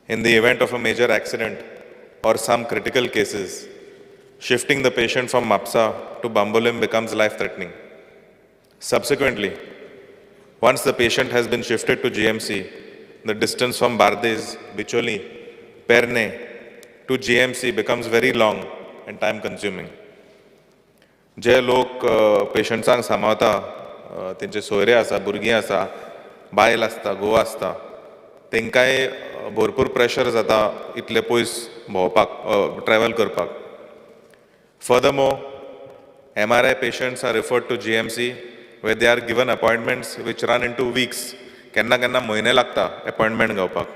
In the event of a major accident or some critical cases, shifting the patient from MAPSA to Bambolim becomes life-threatening. Subsequently, once the patient has been shifted to GMC, the distance from Bardez, Bicholi, Perne to GMC becomes very long and time-consuming. जे लोक पेशंट्सांक सांबाळता तेंचे सोयरे आसा, भुरगीं आसा, बायल आसता, घोव आसता, तेंकांय भरपूर प्रेशर जाता इतले पयस भोंवपाक, ट्रॅव्हल करपाक. Furthermore, MRI patients are referred to GMC where they are given appointments which run into weeks. केन्ना केन्ना म्हयने लागता अपॉइंटमेंट घेवपाक.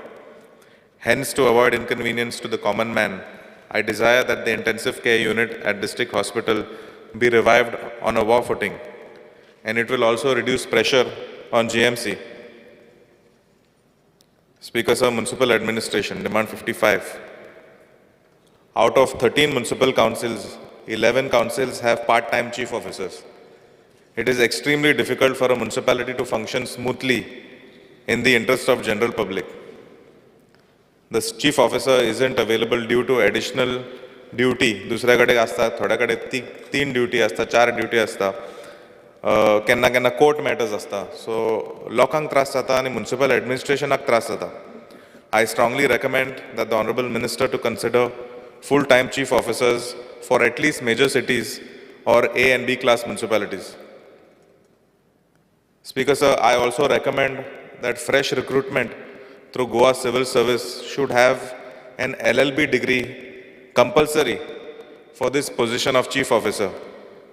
Hence, to avoid inconvenience to the common man, I desire that the intensive care unit at district hospital be revived on a war footing, and it will also reduce pressure on GMC. Speaker Sir, Municipal Administration, demand 55. Out of 13 municipal councils, 11 councils have part-time chief officers. It is extremely difficult for a municipality to function smoothly in the interest of general public. The chief officer isn't available due to additional duty. दुसऱ्याकडे असता, थोड्याकडे 3 duty असता, 4 duty असता. केन्ना केन्ना court matters असता. सो लोकांक त्रास जाता आणि म्युनिसिपल ॲडमिनिस्ट्रेशनाक त्रास जाता. I strongly recommend that the Honorable Minister to consider full-time chief officers for at least major cities or A and B class municipalities. Speaker Sir, I also recommend that fresh recruitment through Goa Civil Service should have an LLB degree compulsory for this position of chief officer,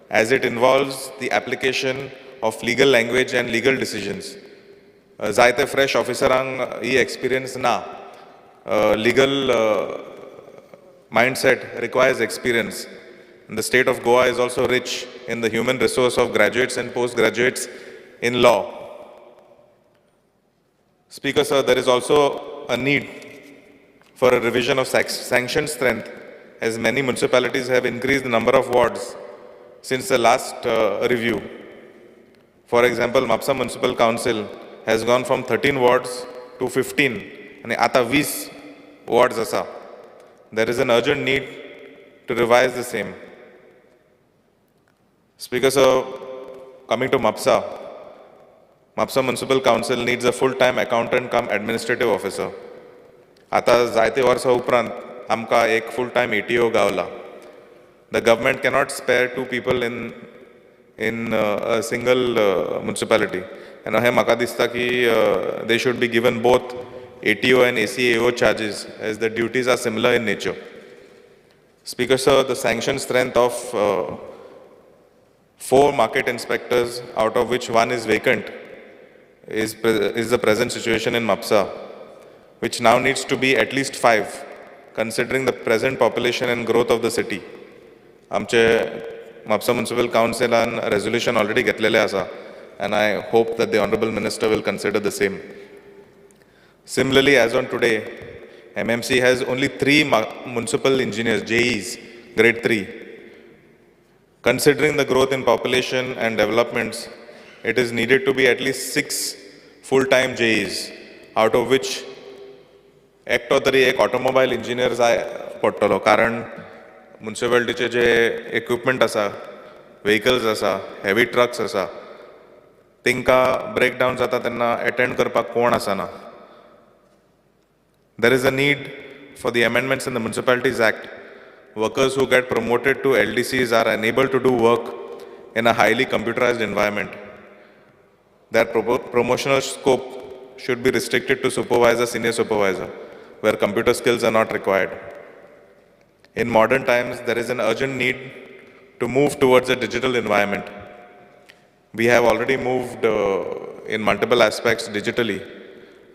as it involves the application of legal language and legal decisions. जायते fresh officerang he experience na. Legal mindset requires experience. And the state of Goa is also rich in the human resource of graduates and postgraduates in law. Speaker Sir, there is also a need for a revision of sanction strength, as many municipalities have increased the number of wards since the last review. For example, Mapsa Municipal Council has gone from 13 wards to 15, and आता 20 wards asa. There is an urgent need to revise the same. Speaker Sir, coming to Mapsa Municipal Council needs a full-time accountant come administrative officer. आता जायते वर्सां उपरांत आमकां एक full-time ATO गावला. The government cannot spare 2 people in a single municipality. And हे म्हाका दिसता की they should be given both ATO and ACAO charges, as the duties are similar in nature. Speaker Sir, the sanction strength of 4 market inspectors, out of which 1 is vacant, is the present situation in Mapsa, which now needs to be at least 5, considering the present population and growth of the city. आमचे Mapsa Municipal Council and resolution already घेतलेले आसा, and I hope that the Honorable Minister will consider the same. Similarly, as on today, MMC has only 3 municipal engineers, JEs, grade 3. Considering the growth in population and developments, it is needed to be at least 6 full-time JEs, out of which एकटो तरी एक automobile engineer जाय पडटलो, कारण म्युनिसिपालिटीचे जे equipment आसा, vehicles आसा, heavy trucks आसा, तांकां ब्रेकडावन जाता तेन्ना अटेंड करपाक कोण आसना. There is a need for the amendments in the Municipalities Act. Workers who get promoted to LDCs are unable to do work in a highly computerized environment. Their promotional scope should be restricted to supervisor, senior supervisor, where computer skills are not required. In modern times, there is an urgent need to move towards a digital environment. We have already moved in multiple aspects digitally.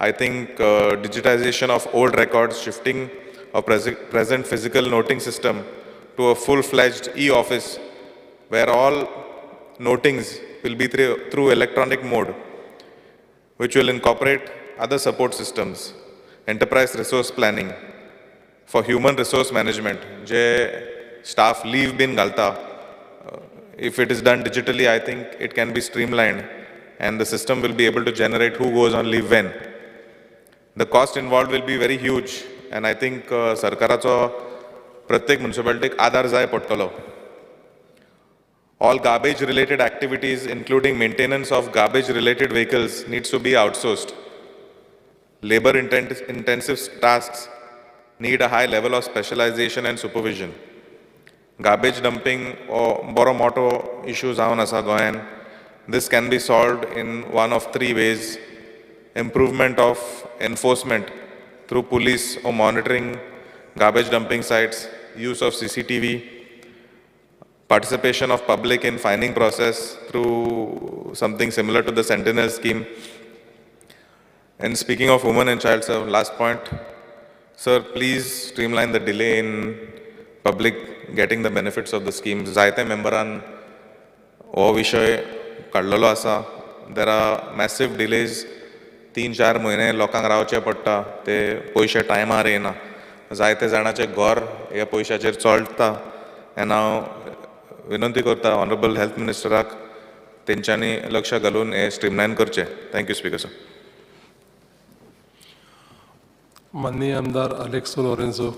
I think digitization of old records, shifting a present physical noting system to a full-fledged e-office, where all notings will be through electronic mode, which will incorporate other support systems, enterprise resource planning, for human resource management, je staff leave bin galta. If it is done digitally, I think it can be streamlined and the system will be able to generate who goes on leave when. The cost involved will be very huge, and I think सरकाराचो प्रत्येक municipalityक आदार जाय पडटलो. All garbage-related activities, including maintenance of garbage-related vehicles, needs to be outsourced. Labor-intensive tasks need a high level of specialization and supervision. Garbage dumping or boro moto issues jaवन asa goyan. This can be solved in one of three ways: improvement of enforcement through police or monitoring garbage dumping sites, use of CCTV, participation of public in fining process through something similar to the Sentinel scheme. And speaking of women and child, sir, last point, sir, please streamline the delay in public getting the benefits of the scheme. Zaite memberan o vishay kadlolo asa. There are massive delays. 3-4 महिने लोकांक रावचे पडटा ते पयशे टायमार येना. जायते जाणांचे घर ह्या पयशाचेर चलता. आनी हांव विनंती करता ऑनरेबल हेल्थ मिनिस्टराक तेंच्यांनी लक्ष घालून हे स्ट्रीमलायन करचें. Thank you speaker sir. माननीय आमदार अलेक्सो लोरेन्झो.